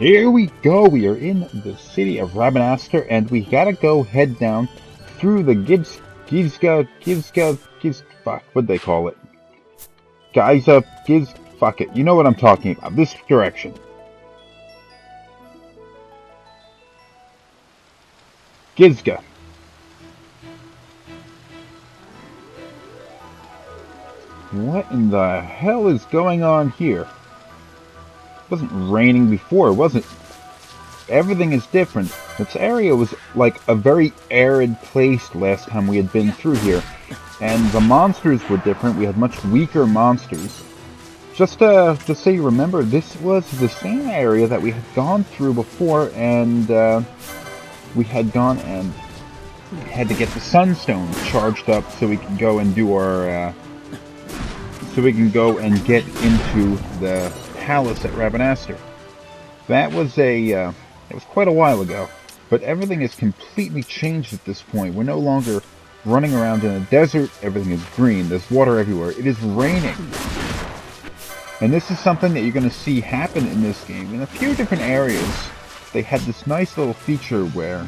Here we go. We are in the city of Rabanastre, and we gotta go head down through the fuck, what'd they call it? Fuck it. You know what I'm talking about. This direction. Gizga. What in the hell is going on here? It wasn't raining before, was it? Everything is different. This area was like a very arid place last time we had been through here. And the monsters were different. We had much weaker monsters. Just so you remember, this was the same area that we had gone through before, and we had gone and had to get the sunstone charged up so we could go and do our so we can go and get into the palace at Rabanastre. That was it was quite a while ago, but everything has completely changed at this point. We're no longer running around in a desert. Everything is green. There's water everywhere. It is raining. And this is something that you're going to see happen in this game. In a few different areas, they had this nice little feature where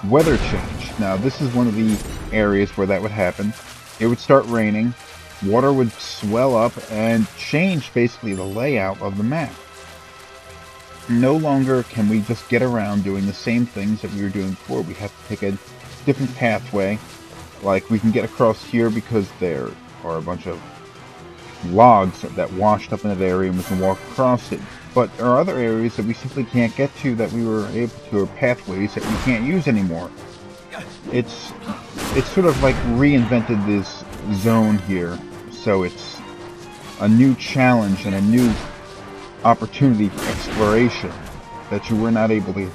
weather changed. Now, this is one of the areas where that would happen. It would start raining, water would swell up, and change basically the layout of the map. No longer can we just get around doing the same things that we were doing before. We have to take a different pathway. Like, we can get across here because there are a bunch of logs that washed up in that area and we can walk across it. But there are other areas that we simply can't get to that we were able to, or pathways that we can't use anymore. It's sort of like reinvented this zone here, so it's a new challenge and a new opportunity for exploration that you were not able to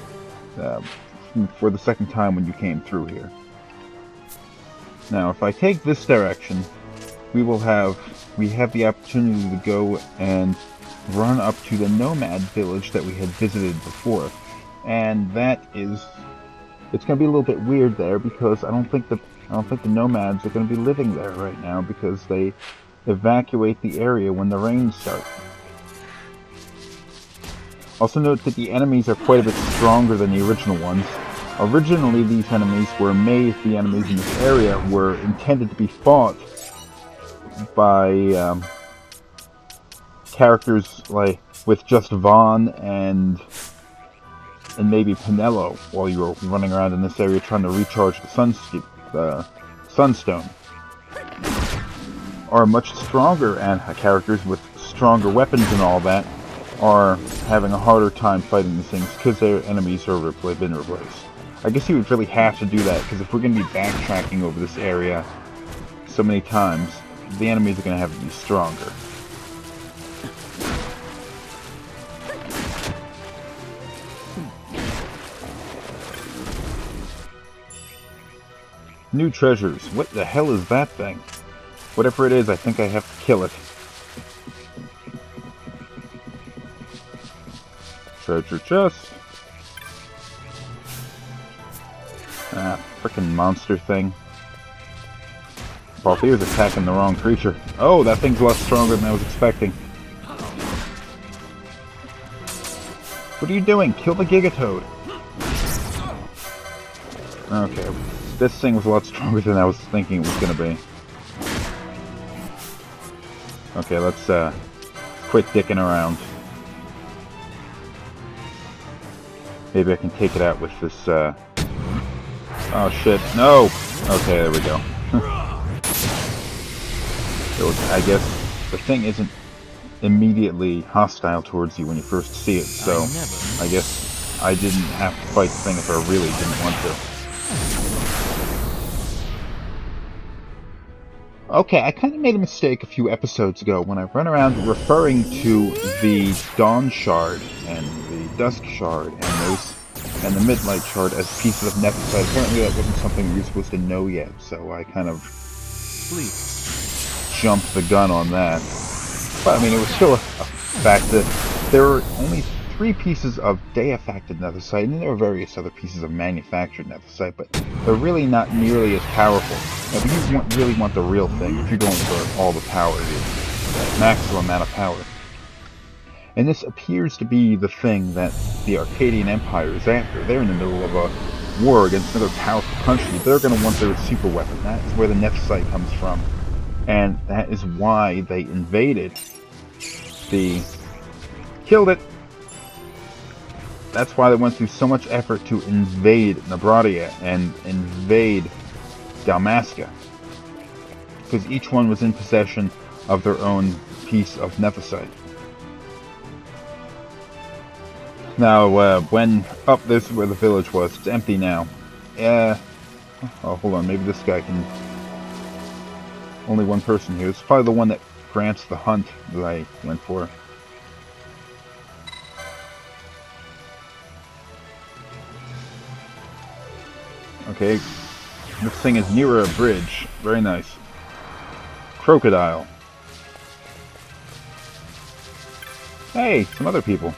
for the second time when you came through here. Now, if I take this direction, we have the opportunity to go and run up to the nomad village that we had visited before, and it's going to be a little bit weird there because I don't think the nomads are going to be living there right now because they evacuate the area when the rains start. Also note that the enemies are quite a bit stronger than the original ones. Originally, these enemies in this area were intended to be fought by characters like with just Vaughn and maybe Pinello while you were running around in this area trying to recharge the Sunstone. Or much stronger characters with stronger weapons and all that are having a harder time fighting these things because their enemies are been replaced. I guess you would really have to do that because if we're going to be backtracking over this area so many times, the enemies are going to have to be stronger. New treasures. What the hell is that thing? Whatever it is, I think I have to kill it. Treasure chest. Ah, frickin' monster thing. Balthier's attacking the wrong creature. Oh, that thing's a lot stronger than I was expecting. What are you doing? Kill the Gigatoad. Okay, this thing was a lot stronger than I was thinking it was going to be. Okay, let's quit dicking around. Maybe I can take it out with this, oh shit, no! Okay, there we go. So I guess the thing isn't immediately hostile towards you when you first see it, so I guess I didn't have to fight the thing if I really didn't want to. Okay, I kind of made a mistake a few episodes ago when I ran around referring to the Dawn Shard and the Dusk Shard and the Midnight Shard as pieces of Nephesite. Apparently that wasn't something we were supposed to know yet, so I kind of jumped the gun on that. But I mean, it was still a fact that there were only 3 pieces of Deifacted Nephesite, and there were various other pieces of manufactured Nephesite, but they're really not nearly as powerful. Now, if you really want the real thing, if you're going for all the power, the maximum amount of power, And this appears to be the thing that the Arcadian Empire is after. They're in the middle of a war against another powerful country. They're going to want their super weapon. That's where the Nephsite comes from. And that is why they invaded killed it. That's why they went through so much effort to invade Nebradia and invade Dalmasca. Because each one was in possession of their own piece of Nephsite. Now, this is where the village was. It's empty now. Oh, hold on. Maybe this guy can... Only one person here. It's probably the one that grants the hunt that I went for. Okay. This thing is nearer a bridge. Very nice. Crocodile. Hey, some other people.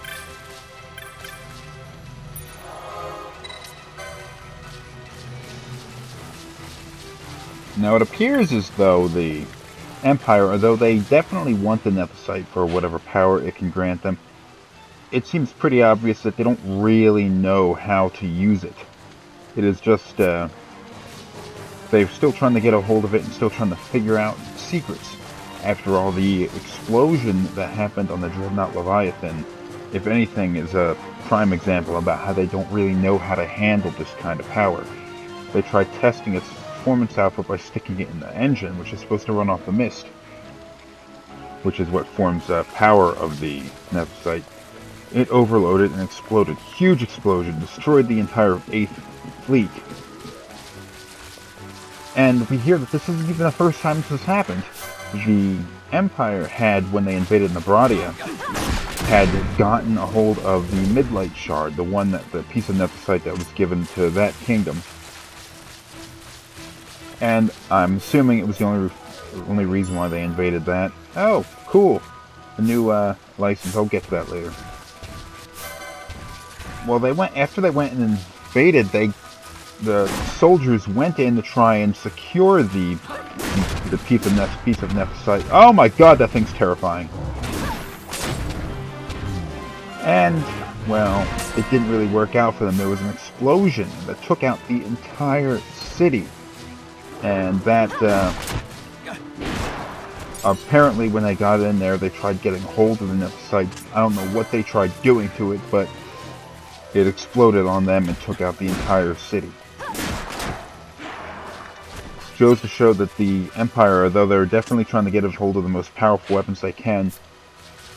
Now it appears as though the Empire, although they definitely want the Nephsite for whatever power it can grant them, it seems pretty obvious that they don't really know how to use it. It is just, they're still trying to get a hold of it and still trying to figure out secrets. After all, the explosion that happened on the Dreadnought Leviathan, if anything, is a prime example about how they don't really know how to handle this kind of power. They tried testing its performance output by sticking it in the engine, which is supposed to run off the mist, which is what forms the power of the Nephsite. It overloaded and exploded. Huge explosion, destroyed the entire 8th fleet. And we hear that this isn't even the first time this has happened. The Empire had, when they invaded Nebradia, had gotten a hold of the Midlight Shard, the piece of Nephsite that was given to that kingdom. And I'm assuming it was the only reason why they invaded that. Oh, cool. A new license. I'll get to that later. Well, after they went and invaded, the soldiers went in to try and secure the piece of Nephsite. Oh my god, that thing's terrifying. And, well, it didn't really work out for them. There was an explosion that took out the entire city. And that, apparently when they got in there, they tried getting hold of the Nephsite. I don't know what they tried doing to it, but it exploded on them and took out the entire city. This goes to show that the Empire, although they're definitely trying to get a hold of the most powerful weapons they can,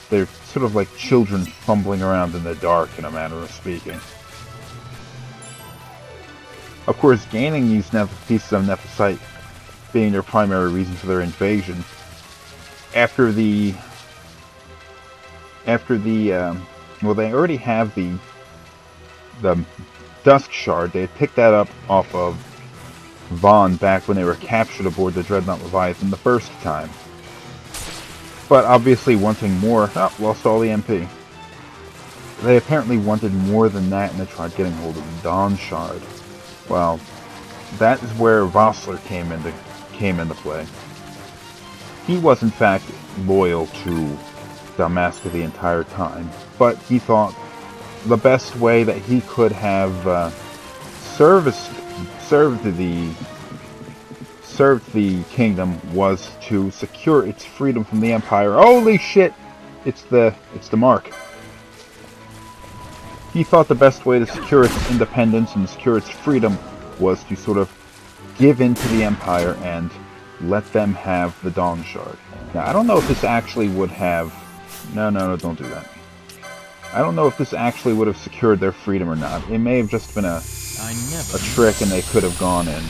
they're sort of like children fumbling around in the dark, in a manner of speaking. Of course, gaining these pieces of Nephsite being their primary reason for their invasion. After the well, they already have the Dusk Shard. They had picked that up off of Vaughn back when they were captured aboard the Dreadnought Leviathan the first time. But obviously wanting more, lost all the MP. They apparently wanted more than that, and they tried getting hold of the Dawn Shard. Well, that is where Vossler came into play. He was in fact loyal to Dalmasca the entire time, but he thought the best way that he could have served the kingdom was to secure its freedom from the Empire. Holy shit! It's the mark. He thought the best way to secure its independence and secure its freedom was to sort of give in to the Empire and let them have the Dawn Shard. Now, I don't know if this actually would have... No, don't do that. I don't know if this actually would have secured their freedom or not. It may have just been a trick, and they could have gone and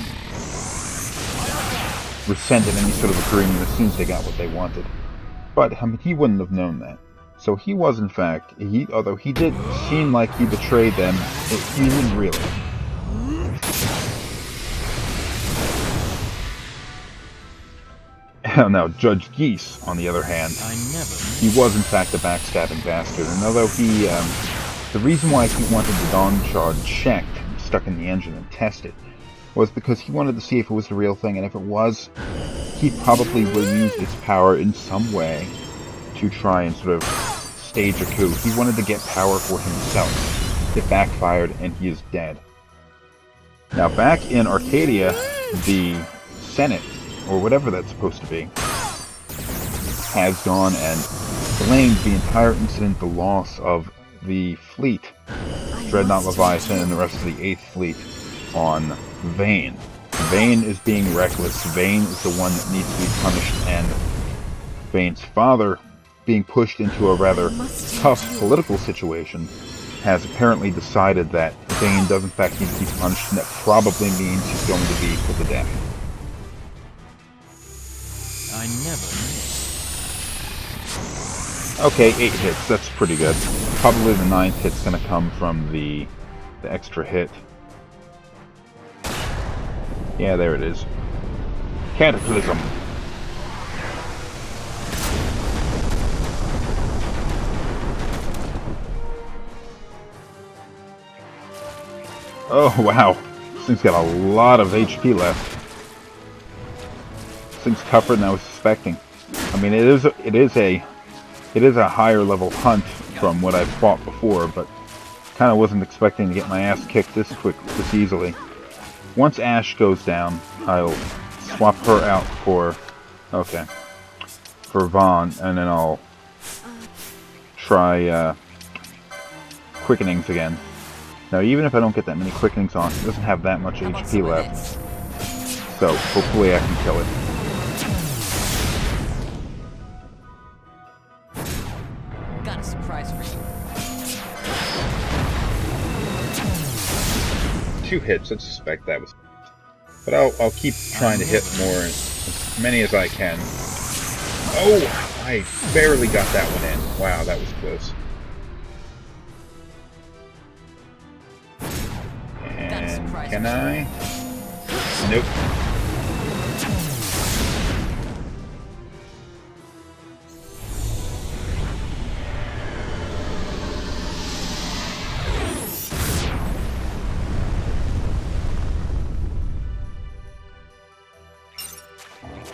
rescinded any sort of agreement as soon as they got what they wanted. But, I mean, he wouldn't have known that. So he was, in fact, although he did seem like he betrayed them, he didn't really. Now, Judge Geese, on the other hand, he was, in fact, a backstabbing bastard. And although the reason why he wanted the Dawn Shard checked, stuck in the engine and tested, was because he wanted to see if it was the real thing, and if it was, he probably would use its power in some way to try and sort of stage a coup. He wanted to get power for himself. It backfired, and he is dead. Now, back in Arcadia, the Senate, or whatever that's supposed to be, has gone and blamed the entire incident, the loss of the fleet, Dreadnought, Leviathan, and the rest of the 8th Fleet, on Vane. Vane is being reckless. Vane is the one that needs to be punished, and Vane's father, being pushed into a rather tough political situation, has apparently decided that Vane does in fact need to be punished, and that probably means he's going to be put to death. I never knew. Okay, 8 hits, that's pretty good. Probably the 9th hit's gonna come from the extra hit. Yeah, there it is. Cataclysm. Oh wow, this thing's got a lot of HP left. This thing's tougher than I was suspecting. I mean, it is a higher level hunt from what I've fought before, but kind of wasn't expecting to get my ass kicked this easily. Once Ashe goes down, I'll swap her out for Vaughn, and then I'll try quickenings again. Now, even if I don't get that many quickenings on, it doesn't have that much HP left, so hopefully I can kill it. Got a surprise for you. 2 hits, I suspect that was... But I'll keep trying to hit more, as many as I can. Oh! I barely got that one in. Wow, that was close. And can I? Nope.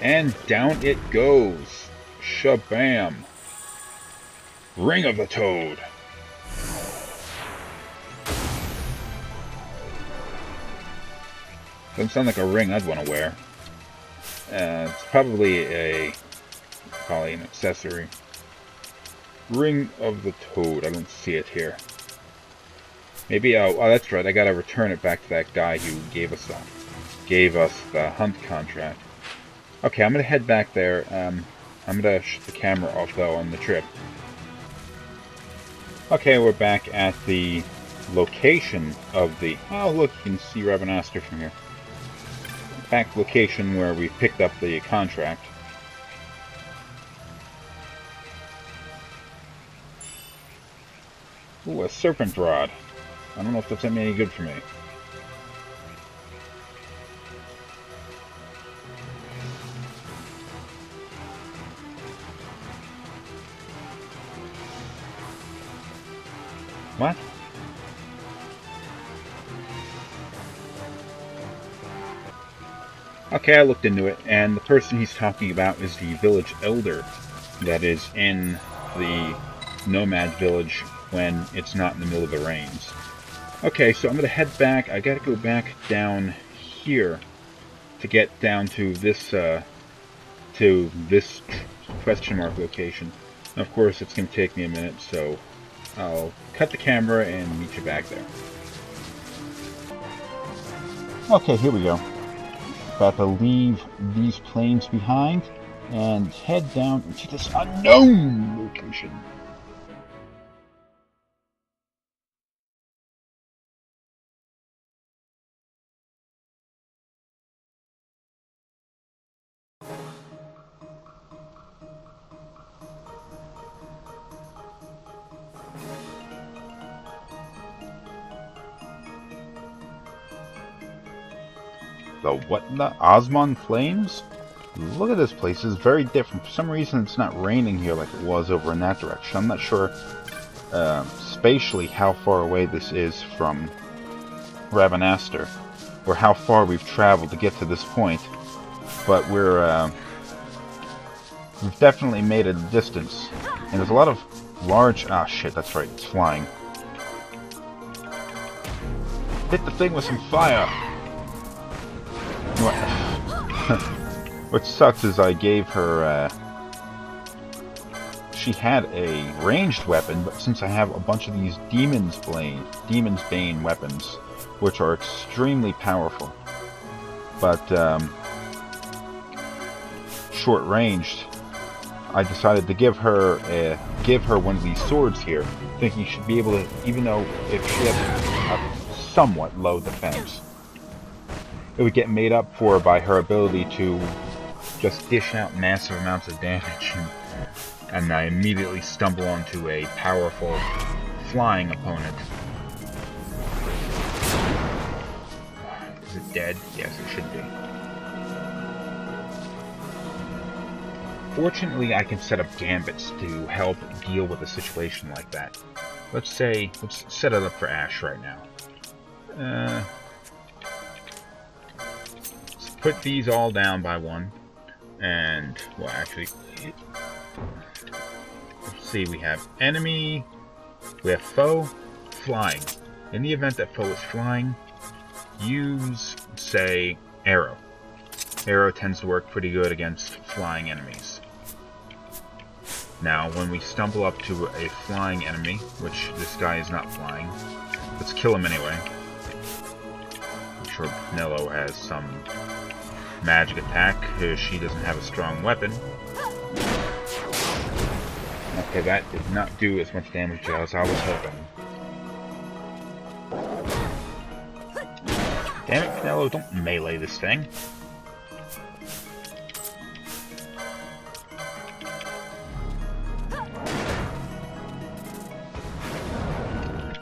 And down it goes. Shabam. Ring of the Toad. Doesn't sound like a ring I'd want to wear. It's probably an accessory. Ring of the Toad. I don't see it here. Maybe oh that's right. I gotta return it back to that guy who gave us the hunt contract. Okay, I'm gonna head back there. I'm gonna shut the camera off though on the trip. Okay, we're back at the location of the... Oh look, you can see Rabanastre from here. Back location where we picked up the contract. Ooh, a serpent rod. I don't know if that's any good for me. What? Okay, I looked into it, and the person he's talking about is the village elder that is in the nomad village when it's not in the middle of the rains. Okay, so I'm going to head back. I got to go back down here to get down to this question mark location. And of course, it's going to take me a minute, so I'll cut the camera and meet you back there. Okay, here we go. About to leave these plains behind and head down into this unknown location. The what in the Osmond Plains? Look at this place, it's very different. For some reason it's not raining here like it was over in that direction. I'm not sure spatially how far away this is from Rabanastre, or how far we've traveled to get to this point. But we've definitely made a distance. And there's a lot of Large... Ah, shit, that's right. It's flying. Hit the thing with some fire! What? What sucks is I gave her, she had a ranged weapon, but since I have a bunch of these Demon's Bane weapons, which are extremely powerful, but, short-ranged, I decided to give her one of these swords here, thinking she'd be able to, even though if she has a somewhat low defense, it would get made up for by her ability to just dish out massive amounts of damage, and I immediately stumble onto a powerful flying opponent. Is it dead? Yes, it should be. Fortunately, I can set up gambits to help deal with a situation like that. Let's set it up for Ashe right now. Let's put these all down by one. And, well, actually, let's see, we have enemy, we have foe, flying. In the event that foe is flying, use, say, arrow. Arrow tends to work pretty good against flying enemies. Now, when we stumble up to a flying enemy, which this guy is not flying, let's kill him anyway. I'm sure Pinello has some magic attack, because she doesn't have a strong weapon. Okay, that did not do as much damage as I was hoping. Damn it, Pinello, don't melee this thing.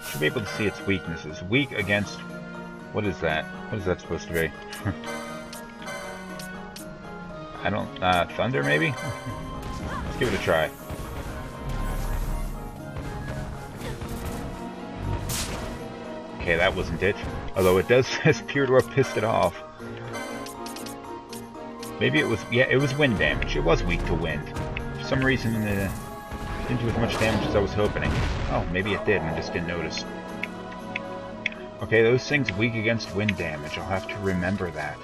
Should be able to see its weaknesses. Weak against... What is that? What is that supposed to be? I don't... thunder, maybe? Let's give it a try. Okay, that wasn't it. Although it does appear to have pissed it off. Maybe it was... Yeah, it was wind damage. It was weak to wind. For some reason, it didn't do as much damage as I was hoping. Oh, maybe it did, and I just didn't notice. Okay, those things weak against wind damage. I'll have to remember that.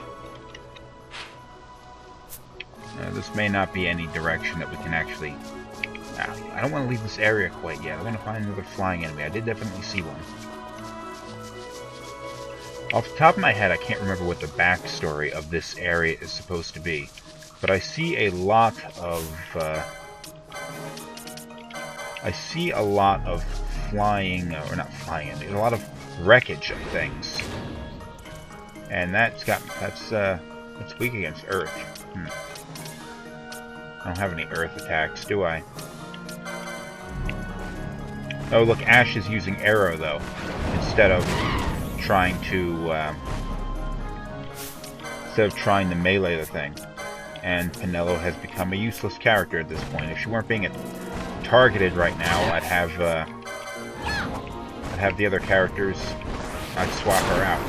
This may not be any direction that we can actually... I don't want to leave this area quite yet. I want to find another flying enemy. I did definitely see one. Off the top of my head, I can't remember what the backstory of this area is supposed to be. But I see a lot of... flying... or not flying enemies. A lot of wreckage of things. And that's weak against Earth. I don't have any Earth attacks, do I? Oh, look, Ashe is using arrow, though, instead of trying to melee the thing. And Pinello has become a useless character at this point. If she weren't being targeted right now, I'd have the other characters. I'd swap her out.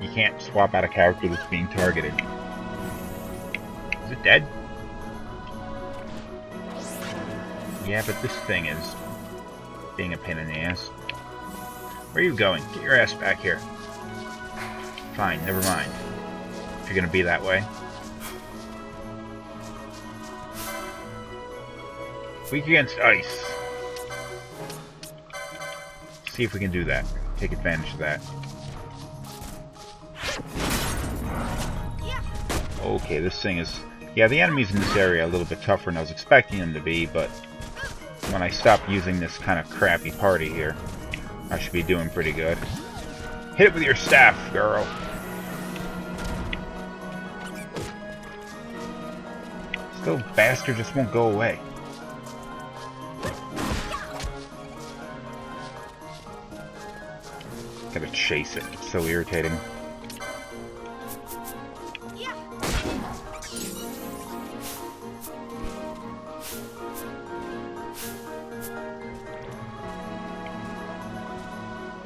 You can't swap out a character that's being targeted. Is it dead? Yeah, but this thing is being a pain in the ass. Where are you going? Get your ass back here. Fine, never mind. If you're gonna be that way. Weak against ice. See if we can do that. Take advantage of that. Okay, this thing is... Yeah, the enemies in this area are a little bit tougher than I was expecting them to be, but when I stop using this kind of crappy party here, I should be doing pretty good. Hit it with your staff, girl! Still, bastard just won't go away. Gotta chase it. It's so irritating.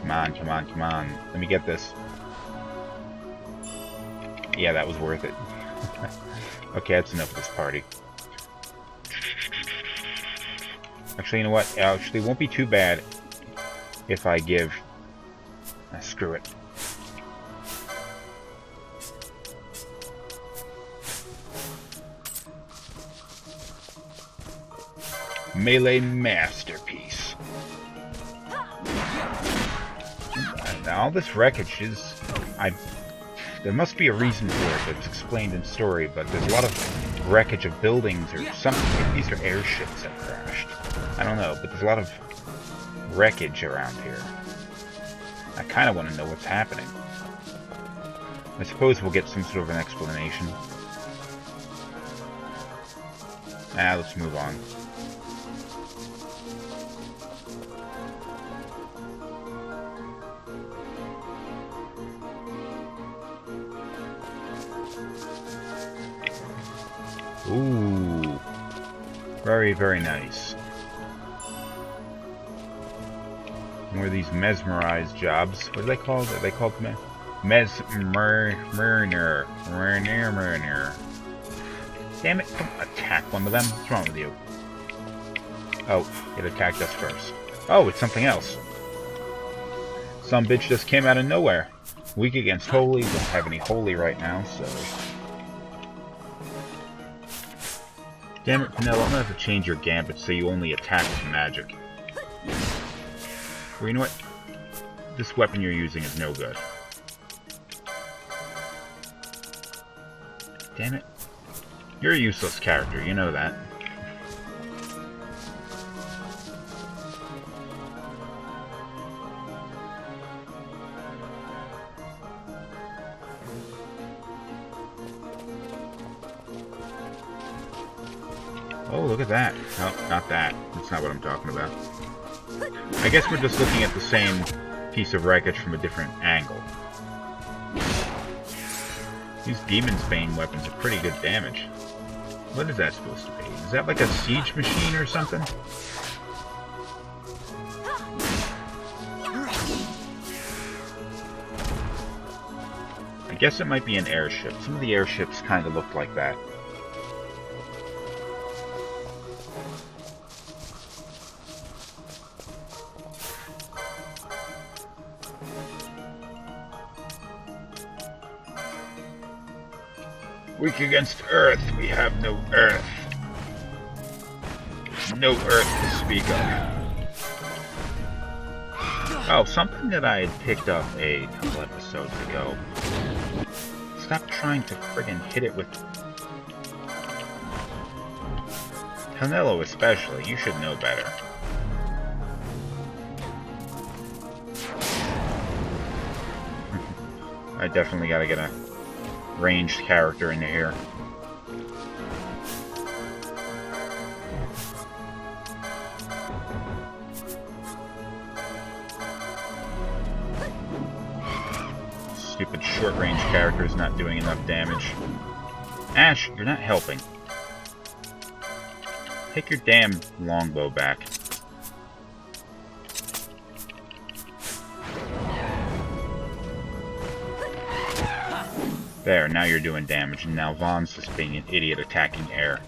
Come on, come on, come on. Let me get this. Yeah, that was worth it. Okay, that's enough of this party. Actually, you know what? Actually, it won't be too bad if I give... screw it. Melee Masterpiece. Now, all this wreckage is... there must be a reason for it that's explained in story, but there's a lot of wreckage of buildings or something. These are airships that crashed. I don't know, but there's a lot of wreckage around here. I kind of want to know what's happening. I suppose we'll get some sort of an explanation. Let's move on. Ooh. Very, very nice. More of these mesmerized jobs. What are they called? Are they called mesmer? Damn it, come attack one of them. What's wrong with you? Oh, it attacked us first. Oh, it's something else. Some bitch just came out of nowhere. Weak against holy. Don't have any holy right now, so... Damn it, Penelope, I'm gonna have to change your gambit so you only attack with magic. Well, you know what? This weapon you're using is no good. Damn it. You're a useless character, you know that. Oh, look at that. No, not that. That's not what I'm talking about. I guess we're just looking at the same piece of wreckage from a different angle. These Demon's Bane weapons are pretty good damage. What is that supposed to be? Is that like a siege machine or something? I guess it might be an airship. Some of the airships kind of look like that. Weak against Earth. We have no Earth. No Earth to speak of. Oh, something that I had picked up a couple episodes ago. Stop trying to friggin' hit it with... Canelo especially. You should know better. I definitely gotta get a ranged character into here. Stupid short-range character is not doing enough damage. Ashe, you're not helping. Take your damn longbow back. There, now you're doing damage, and now Vaughn's just being an idiot attacking air.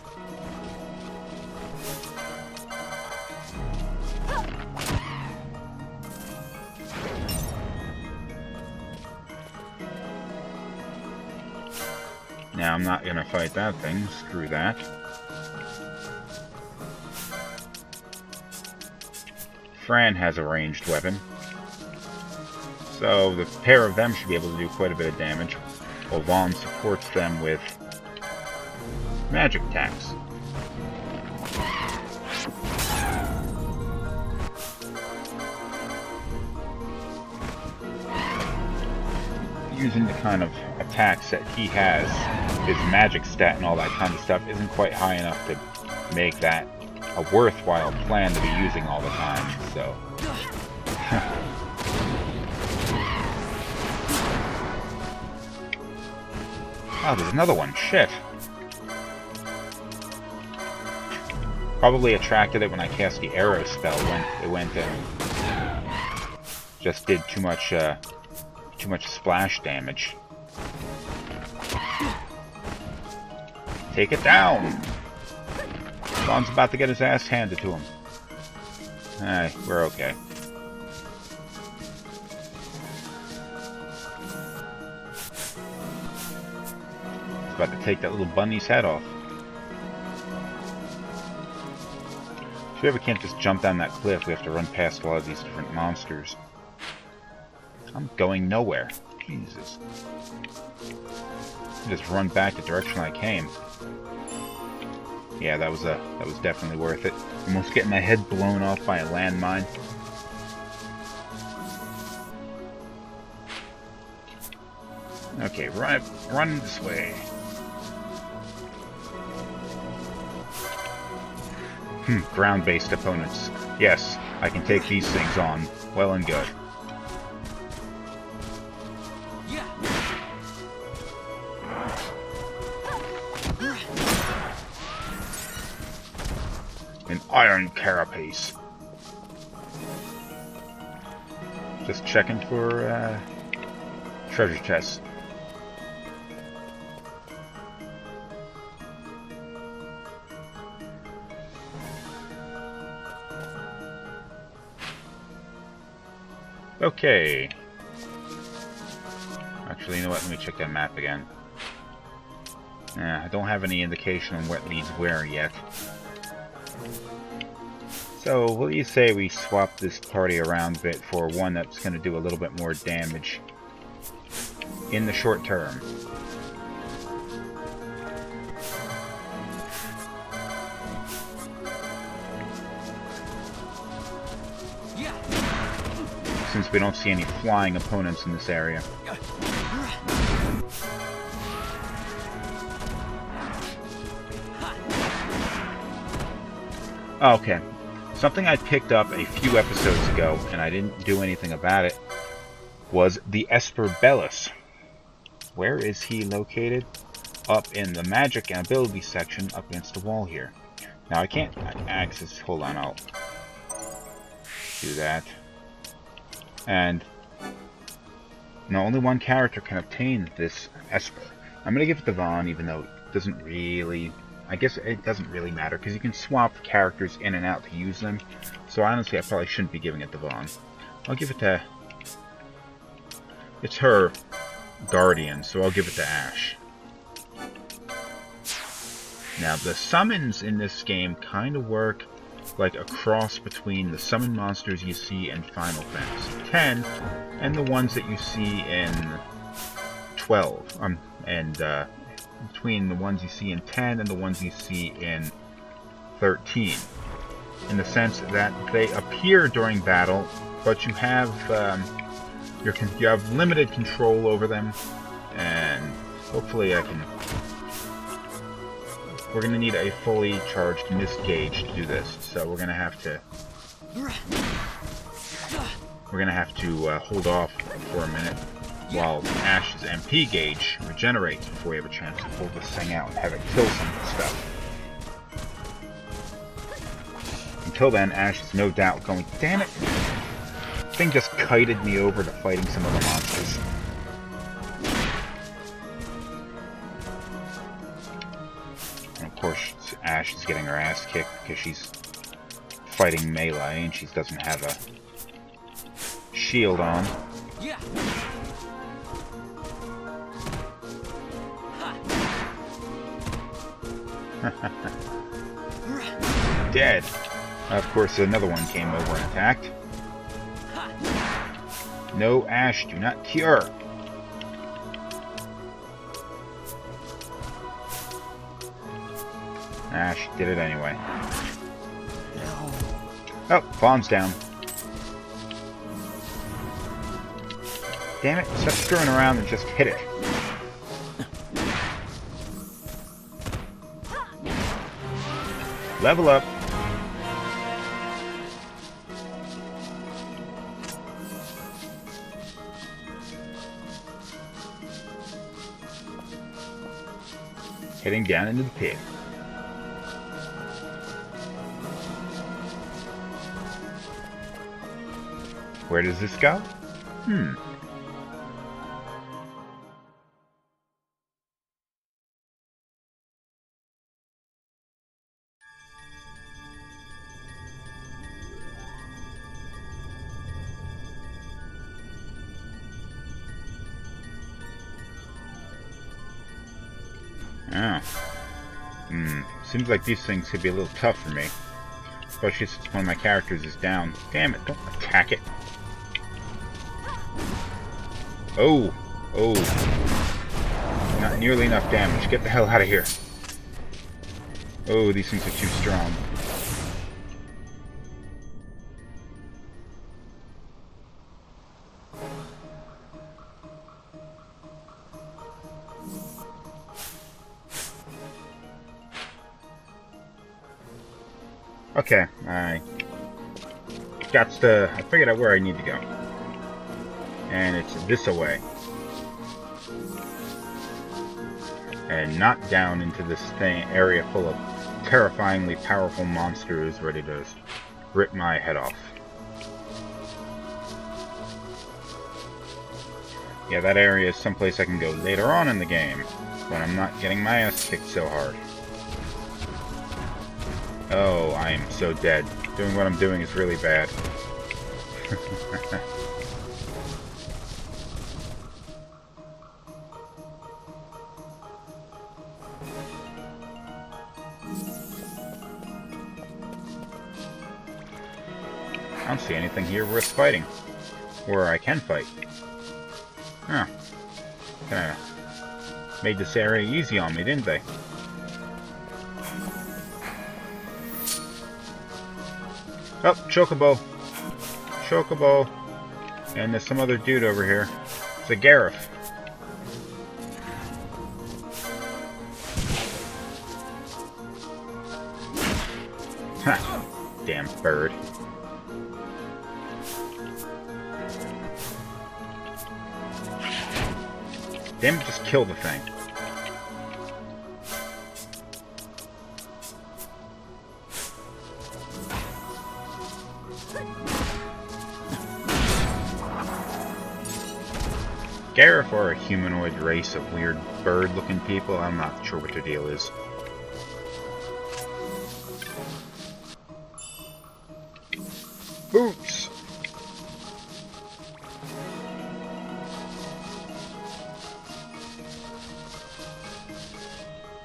Now I'm not gonna fight that thing, screw that. Fran has a ranged weapon, so the pair of them should be able to do quite a bit of damage. While Vaughn supports them with magic attacks. Using the kind of attacks that he has, his magic stat and all that kind of stuff isn't quite high enough to make that a worthwhile plan to be using all the time, so... Oh, there's another one. Shit. Probably attracted it when I cast the arrow spell. It went and just did too much splash damage. Take it down. Vaughn's about to get his ass handed to him. We're okay. It's about to take that little bunny's head off. If we ever can't just jump down that cliff, we have to run past a lot of these different monsters. I'm going nowhere. Jesus. Just run back the direction I came. Yeah, that was definitely worth it. Almost getting my head blown off by a landmine. Okay, run this way. Ground-based opponents. Yes, I can take these things on. Well and good. An iron carapace. Just checking for treasure chests. Okay. Actually, you know what? Let me check that map again. I don't have any indication on what leads where yet. So, what do you say we swap this party around a bit for one that's going to do a little bit more damage in the short term? Since we don't see any flying opponents in this area. Okay. Something I picked up a few episodes ago, and I didn't do anything about it, was the Esperbellus. Where is he located? Up in the magic and ability section up against the wall here. Now I can't access... Hold on, I'll do that. And now only one character can obtain this Esper. I'm going to give it to Vaughn, even though it doesn't really... I guess it doesn't really matter, because you can swap characters in and out to use them. So honestly, I probably shouldn't be giving it to Vaughn. I'll give it to... It's her guardian, so I'll give it to Ashe. Now, the summons in this game kind of work like a cross between the summon monsters you see in Final Fantasy X and the ones that you see in 12. Between the ones you see in 10 and the ones you see in 13. In the sense that they appear during battle, but you have you have limited control over them, and hopefully I can... We're going to need a fully charged mist gauge to do this, so we're going to have to... hold off for a minute while Ashe's MP gauge regenerates before we have a chance to pull this thing out and have it kill some of the stuff. Until then, Ashe is no doubt going... Damn it! The thing just kited me over to fighting some of the monsters. And of course, Ashe is getting her ass kicked because she's fighting melee and she doesn't have a shield on. Dead. Of course, another one came over and attacked. No, Ashe, do not cure. Ashe did it anyway. Oh, Vaughn's down. Damn it, stop screwing around and just hit it. Level up. Heading down into the pit. Where does this go? Oh. Seems like these things could be a little tough for me. Especially since one of my characters is down. Damn it, don't attack it. Oh. Oh. Not nearly enough damage. Get the hell out of here. Oh, these things are too strong. Okay, I figured out where I need to go. And it's this away. And not down into this area full of terrifyingly powerful monsters ready to rip my head off. Yeah, that area is someplace I can go later on in the game, when I'm not getting my ass kicked so hard. Oh, I am so dead. Doing what I'm doing is really bad. I don't see anything here worth fighting. Or I can fight. Huh. Kinda made this area easy on me, didn't they? Oh, Chocobo. Chocobo. And there's some other dude over here. It's a Gareth. Ha! Damn bird. Damn it, just kill the thing. Gareth are a humanoid race of weird bird-looking people. I'm not sure what their deal is. Boots!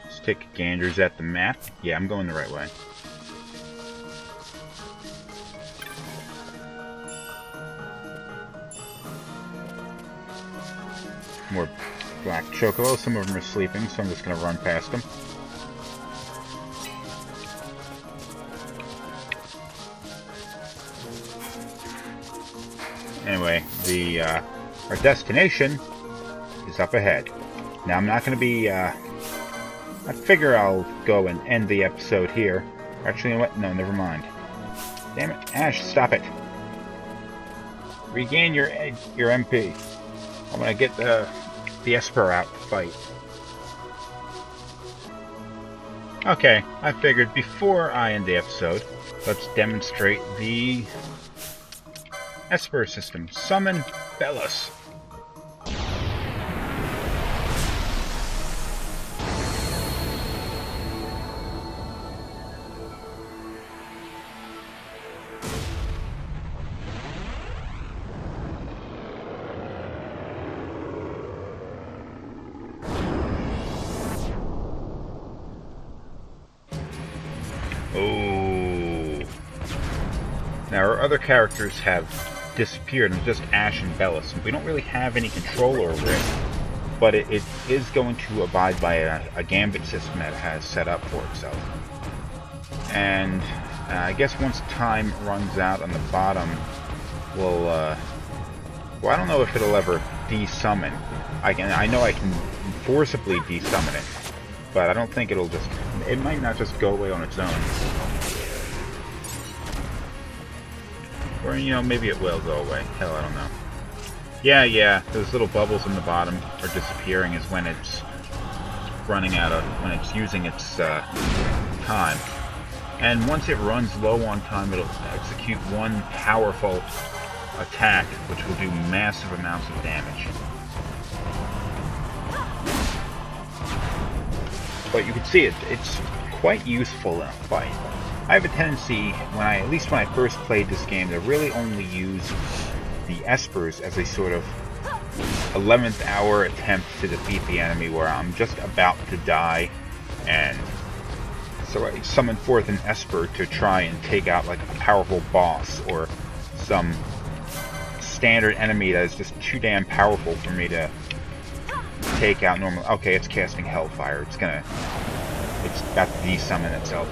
Let's take ganders at the map. Yeah, I'm going the right way. More black chocobos. Some of them are sleeping, so I'm just going to run past them. Anyway, our destination is up ahead. Now, I'm not going to be... I figure I'll go and end the episode here. Actually, you know what? No, never mind. Damn it. Ashe, stop it. Regain your MP. I'm going to get the Esper out to fight. Okay, I figured before I end the episode, let's demonstrate the Esper system. Summon Belus. Oh. Now our other characters have disappeared, and just Ashe and Belus, and we don't really have any control over it, but it is going to abide by a gambit system that it has set up for itself. And I guess once time runs out on the bottom, well, I don't know if it'll ever desummon. I know I can forcibly desummon it, but I don't think it might not just go away on its own. Or, you know, maybe it will go away. Hell, I don't know. Yeah, those little bubbles in the bottom are disappearing is when it's when it's using its time. And once it runs low on time, it'll execute one powerful attack, which will do massive amounts of damage. But you can see it's quite useful in a fight. I have a tendency, at least when I first played this game, to really only use the Espers as a sort of 11th hour attempt to defeat the enemy, where I'm just about to die And so I summoned forth an Esper to try and take out like a powerful boss or some standard enemy that is just too damn powerful for me to take out normally. Okay, it's casting Hellfire. It's got to de-summon itself.